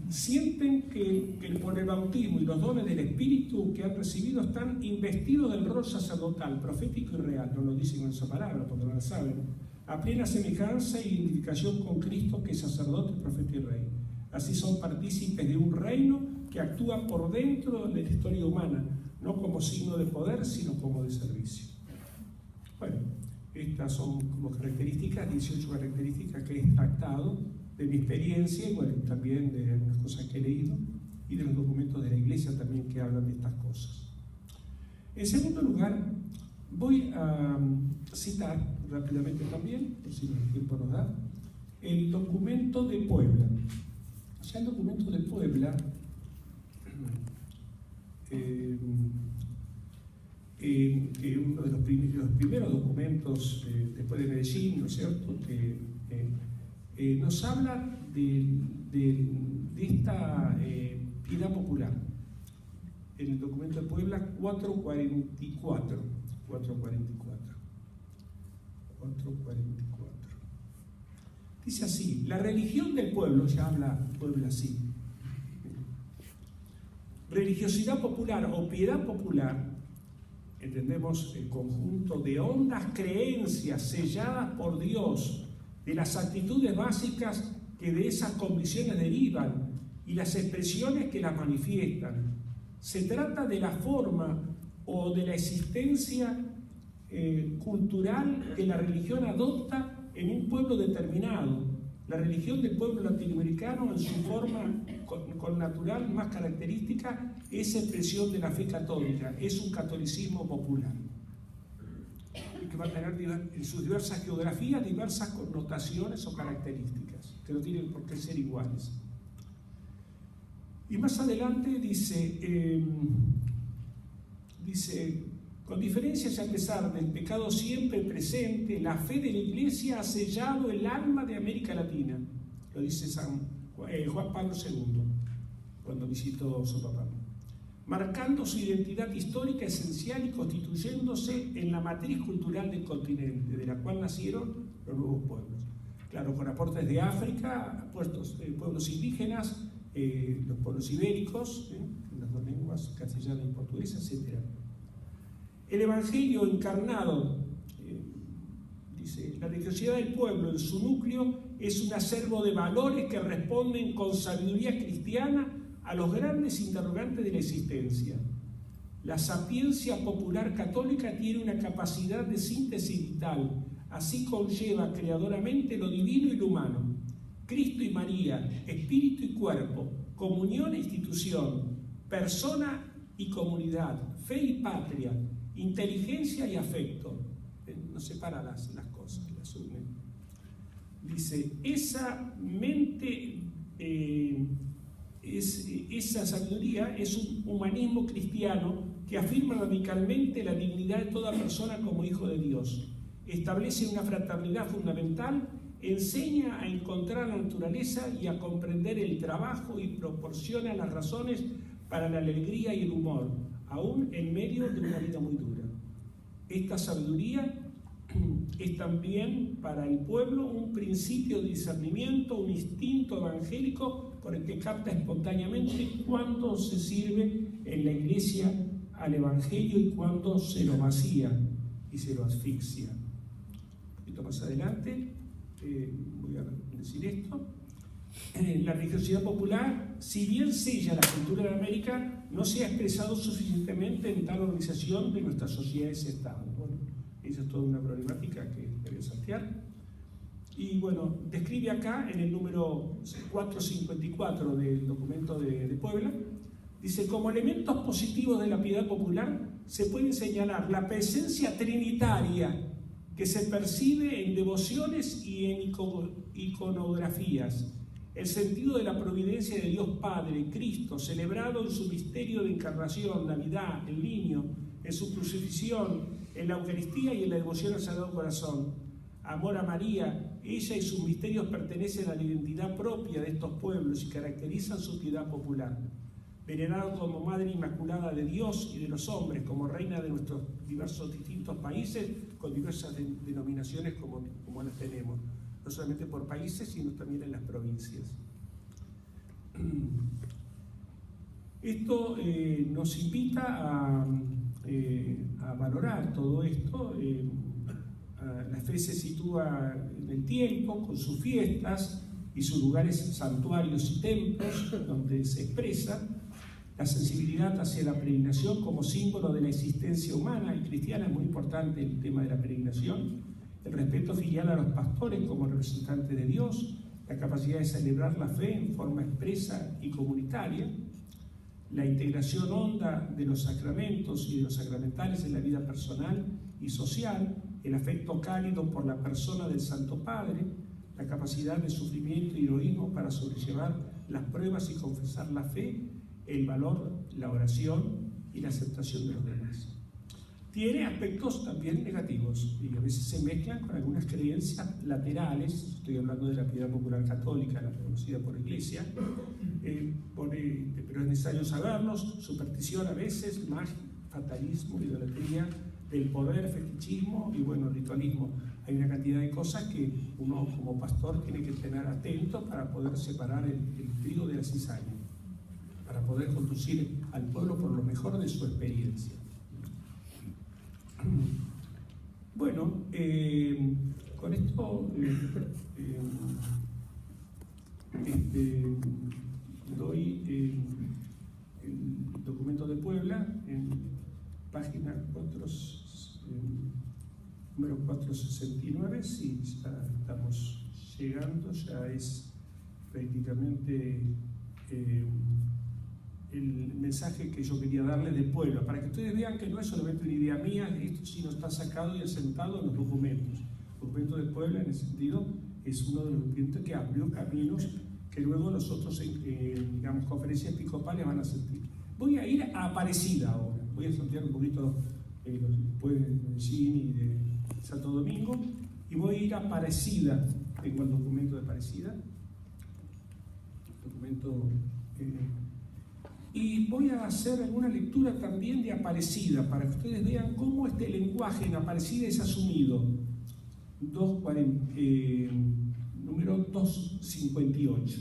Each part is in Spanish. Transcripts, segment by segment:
sienten que por el bautismo y los dones del Espíritu que han recibido están investidos del rol sacerdotal, profético y real, no lo dicen en esa palabra porque no la saben, a plena semejanza e identificación con Cristo, que es sacerdote, profeta y rey. Así son partícipes de un reino que actúa por dentro de la historia humana, no como signo de poder, sino como de servicio. Bueno, estas son como características, 18 características que he extractado de mi experiencia y bueno, también de algunas cosas que he leído y de los documentos de la Iglesia también que hablan de estas cosas. En segundo lugar, voy a citar rápidamente también, por si el tiempo nos da, el documento de Puebla. Ya el documento de Puebla uno de los primeros documentos después de Medellín, ¿no es cierto?, que nos habla de esta piedad popular. En el documento de Puebla 444. Dice así: la religión del pueblo, ya habla Puebla así, religiosidad popular o piedad popular, entendemos el conjunto de hondas creencias selladas por Dios, de las actitudes básicas que de esas convicciones derivan y las expresiones que las manifiestan. Se trata de la forma o de la existencia cultural que la religión adopta en un pueblo determinado. La religión del pueblo latinoamericano, en su forma con natural más característica, es expresión de la fe católica, es un catolicismo popular, que va a tener en sus diversas geografías diversas connotaciones o características, que no tienen por qué ser iguales. Y más adelante dice, con diferencias y a pesar del pecado siempre presente, la fe de la Iglesia ha sellado el alma de América Latina. Lo dice Juan Pablo II, cuando visitó Sopapán, marcando su identidad histórica esencial y constituyéndose en la matriz cultural del continente, de la cual nacieron los nuevos pueblos. Claro, con aportes de África, pueblos indígenas, los pueblos ibéricos, las dos lenguas, castellana y portuguesa, etc. El Evangelio encarnado, dice, la religiosidad del pueblo en su núcleo es un acervo de valores que responden con sabiduría cristiana a los grandes interrogantes de la existencia. La sapiencia popular católica tiene una capacidad de síntesis vital, así conlleva creadoramente lo divino y lo humano. Cristo y María, espíritu y cuerpo, comunión e institución, persona y comunidad, fe y patria, inteligencia y afecto. No separa las cosas, las une. Dice, esa mente, esa sabiduría es un humanismo cristiano que afirma radicalmente la dignidad de toda persona como hijo de Dios. Establece una fraternidad fundamental, enseña a encontrar la naturaleza y a comprender el trabajo y proporciona las razones para la alegría y el humor, aún en medio de una vida muy dura. Esta sabiduría es también para el pueblo un principio de discernimiento, un instinto evangélico por el que capta espontáneamente cuando se sirve en la iglesia al evangelio y cuando se lo vacía y se lo asfixia. Un poquito más adelante voy a decir esto. La religiosidad popular, si bien sella la cultura de América, no se ha expresado suficientemente en tal organización de nuestras sociedades y estados. Bueno, esa es toda una problemática que debe saltear. Y bueno, describe acá en el número 454 del documento de Puebla, dice, como elementos positivos de la piedad popular se pueden señalar la presencia trinitaria que se percibe en devociones y en iconografías, el sentido de la providencia de Dios Padre, Cristo, celebrado en su misterio de encarnación, Navidad, el niño, en su crucifixión, en la Eucaristía y en la devoción al Sagrado Corazón. Amor a María, ella y sus misterios pertenecen a la identidad propia de estos pueblos y caracterizan su piedad popular. Venerada como Madre Inmaculada de Dios y de los hombres, como reina de nuestros diversos distintos países, con diversas denominaciones como las tenemos, no solamente por países, sino también en las provincias. Esto nos invita a valorar todo esto. La fe se sitúa en el tiempo, con sus fiestas y sus lugares santuarios y templos, donde se expresa la sensibilidad hacia la peregrinación como símbolo de la existencia humana y cristiana. Es muy importante el tema de la peregrinación, el respeto filial a los pastores como representantes de Dios, la capacidad de celebrar la fe en forma expresa y comunitaria, la integración honda de los sacramentos y de los sacramentales en la vida personal y social, el afecto cálido por la persona del Santo Padre, la capacidad de sufrimiento y heroísmo para sobrellevar las pruebas y confesar la fe, el valor, la oración y la aceptación de los demás. Tiene aspectos también negativos y a veces se mezclan con algunas creencias laterales. Estoy hablando de la piedad popular católica, la reconocida por la Iglesia, pero es necesario saberlos: superstición a veces, magia, fatalismo, idolatría del poder, fetichismo y ritualismo. Hay una cantidad de cosas que uno como pastor tiene que tener atento para poder separar el trigo de la cizaña, para poder conducir al pueblo por lo mejor de su experiencia. Bueno, con esto doy el documento de Puebla en página número 469. Sí, ya estamos llegando, ya es prácticamente el mensaje que yo quería darles de Puebla, para que ustedes vean que no es solamente una idea mía, esto sí no está sacado y asentado en los documentos. El documento de Puebla, en ese sentido, es uno de los documentos que abrió caminos que luego nosotros en conferencias episcopales van a sentir. Voy a ir a Aparecida ahora, voy a saltear un poquito después de Medellín y de Santo Domingo, y voy a ir a Aparecida. Tengo el documento de Aparecida, y voy a hacer alguna lectura también de Aparecida, para que ustedes vean cómo este lenguaje en Aparecida es asumido. Número 258.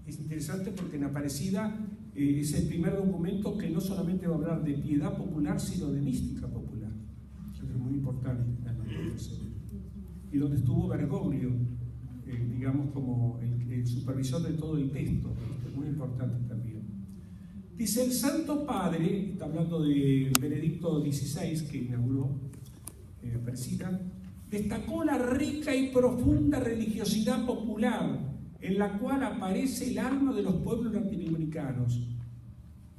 Es interesante porque en Aparecida es el primer documento que no solamente va a hablar de piedad popular, sino de mística popular. Eso es muy importante. Y donde estuvo Bergoglio, como el supervisor de todo el texto. Esto es muy importante también. Dice: el Santo Padre, está hablando de Benedicto XVI, que inauguró Aparecida, destacó la rica y profunda religiosidad popular en la cual aparece el alma de los pueblos latinoamericanos,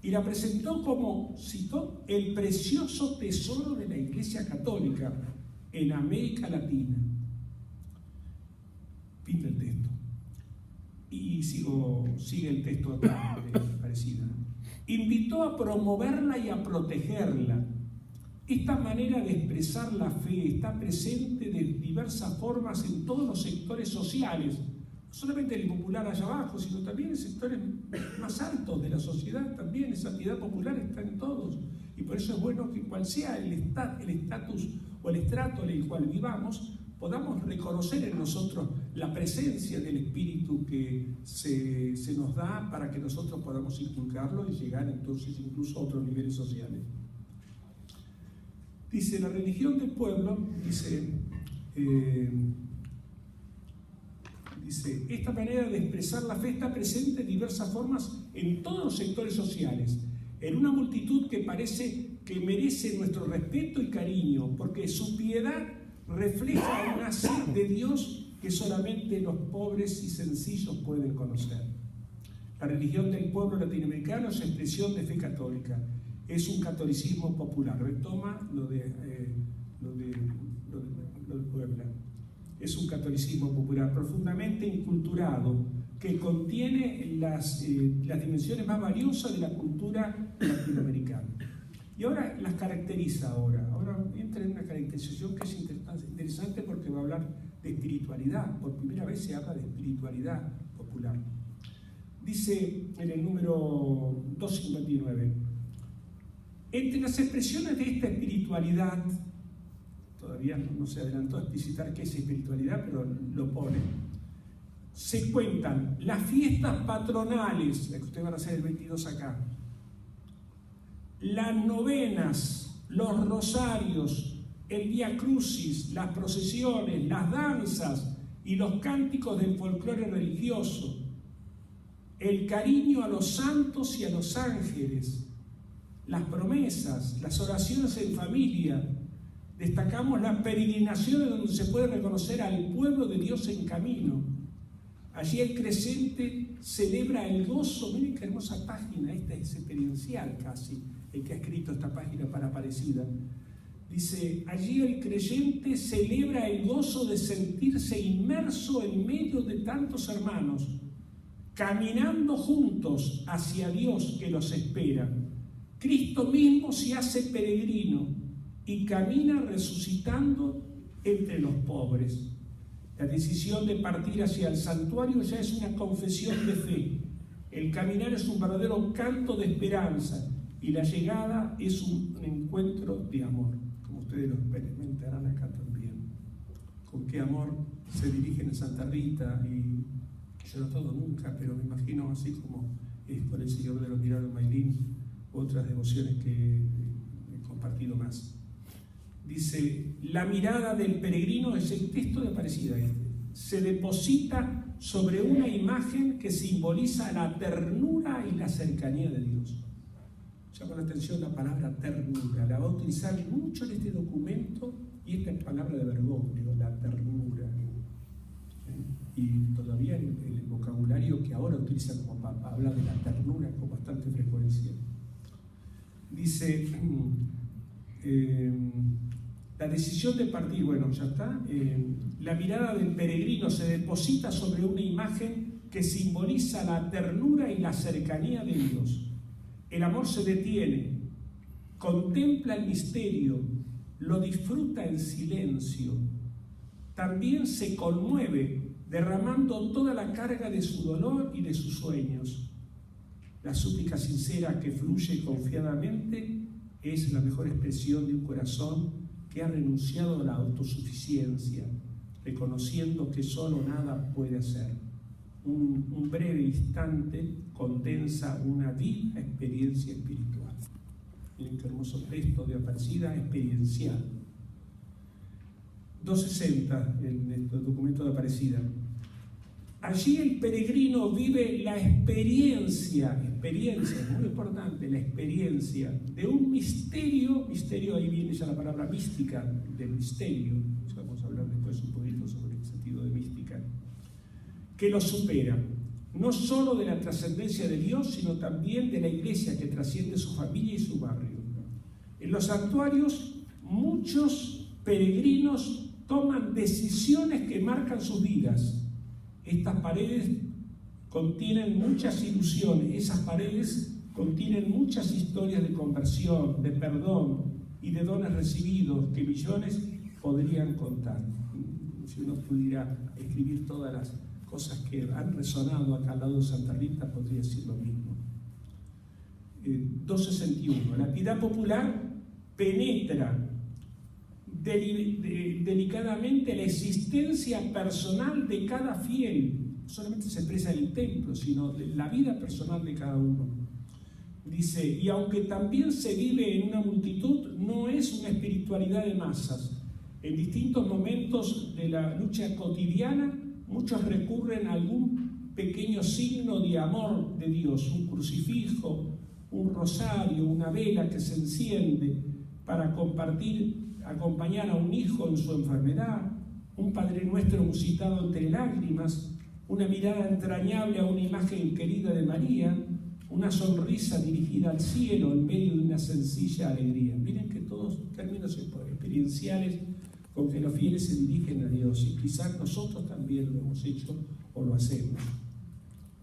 y la presentó como, citó, el precioso tesoro de la Iglesia Católica en América Latina. Fin del texto. Y sigue el texto acá, Aparecida. Invitó a promoverla y a protegerla. Esta manera de expresar la fe está presente de diversas formas en todos los sectores sociales, no solamente el popular allá abajo, sino también en sectores más altos de la sociedad. También esa piedad popular está en todos, y por eso es bueno que cual sea el estatus o el estrato en el cual vivamos, podamos reconocer en nosotros la presencia del Espíritu que se nos da, para que nosotros podamos inculcarlo y llegar entonces incluso a otros niveles sociales. Dice: la religión del pueblo, dice, esta manera de expresar la fe está presente de diversas formas en todos los sectores sociales, en una multitud que parece que merece nuestro respeto y cariño, porque su piedad refleja una sed de Dios que solamente los pobres y sencillos pueden conocer. La religión del pueblo latinoamericano es expresión de fe católica, es un catolicismo popular. Retoma lo de Puebla. Es un catolicismo popular profundamente inculturado, que contiene las dimensiones más valiosas de la cultura latinoamericana. Y ahora las caracteriza. Ahora entra en una caracterización que es interesante, porque va a hablar de espiritualidad. Por primera vez se habla de espiritualidad popular. Dice en el número 259: entre las expresiones de esta espiritualidad, todavía no se adelantó a explicitar qué es espiritualidad, pero lo pone. se cuentan las fiestas patronales, las que ustedes van a hacer el 22 acá, las novenas, los rosarios, el Vía Crucis, las procesiones, las danzas y los cánticos del folclore religioso, el cariño a los santos y a los ángeles, las promesas, las oraciones en familia. Destacamos las peregrinaciones donde se puede reconocer al pueblo de Dios en camino. Allí el creyente celebra el gozo. Miren qué hermosa página, esta es experiencial casi, el que ha escrito esta página para Aparecida. Dice, allí el creyente celebra el gozo de sentirse inmerso en medio de tantos hermanos, caminando juntos hacia Dios que los espera. Cristo mismo se hace peregrino y camina resucitando entre los pobres. La decisión de partir hacia el santuario ya es una confesión de fe. El caminar es un verdadero canto de esperanza y la llegada es un encuentro de amor, como ustedes lo experimentarán acá también. Con qué amor se dirigen a Santa Rita, y yo no todo nunca, pero me imagino así como es por el Señor de los Milagros de Mailín, otras devociones que he compartido más. Dice, la mirada del peregrino, es el texto de Aparecida se deposita sobre una imagen que simboliza la ternura y la cercanía de Dios. Llama la atención la palabra ternura, la va a utilizar mucho en este documento, y esta es palabra de Bergoglio, la ternura. Y todavía el vocabulario que ahora utiliza como Papa habla de la ternura con bastante frecuencia. Dice, la decisión de partir, bueno, ya está. La mirada del peregrino se deposita sobre una imagen que simboliza la ternura y la cercanía de Dios. El amor se detiene, contempla el misterio, lo disfruta en silencio. También se conmueve, derramando toda la carga de su dolor y de sus sueños. La súplica sincera que fluye confiadamente es la mejor expresión de un corazón que ha renunciado a la autosuficiencia, reconociendo que solo nada puede hacer. Un breve instante condensa una viva experiencia espiritual. Miren qué hermoso texto de Aparecida, experiencial. 260, en el documento de Aparecida. Allí el peregrino vive la experiencia, es muy importante, la experiencia de un misterio, ahí viene ya la palabra mística, del misterio, vamos a hablar después un poquito sobre el sentido de mística, que lo supera, no solo de la trascendencia de Dios, sino también de la Iglesia que trasciende su familia y su barrio. En los santuarios, muchos peregrinos toman decisiones que marcan sus vidas. Estas paredes contienen muchas ilusiones, esas paredes contienen muchas historias de conversión, de perdón y de dones recibidos que millones podrían contar. Si uno pudiera escribir todas las cosas que han resonado acá al lado de Santa Rita, podría decir lo mismo. 261. La piedad popular penetra delicadamente la existencia personal de cada fiel. No solamente se expresa en el templo, sino la vida personal de cada uno. Dice, y aunque también se vive en una multitud, no es una espiritualidad de masas. En distintos momentos de la lucha cotidiana, muchos recurren a algún pequeño signo de amor de Dios, un crucifijo, un rosario, una vela que se enciende para acompañar a un hijo en su enfermedad, un Padre Nuestro musitado entre lágrimas, una mirada entrañable a una imagen querida de María, una sonrisa dirigida al cielo en medio de una sencilla alegría. Miren que todos términos experienciales con que los fieles se dirigen a Dios, y quizás nosotros también lo hemos hecho o lo hacemos.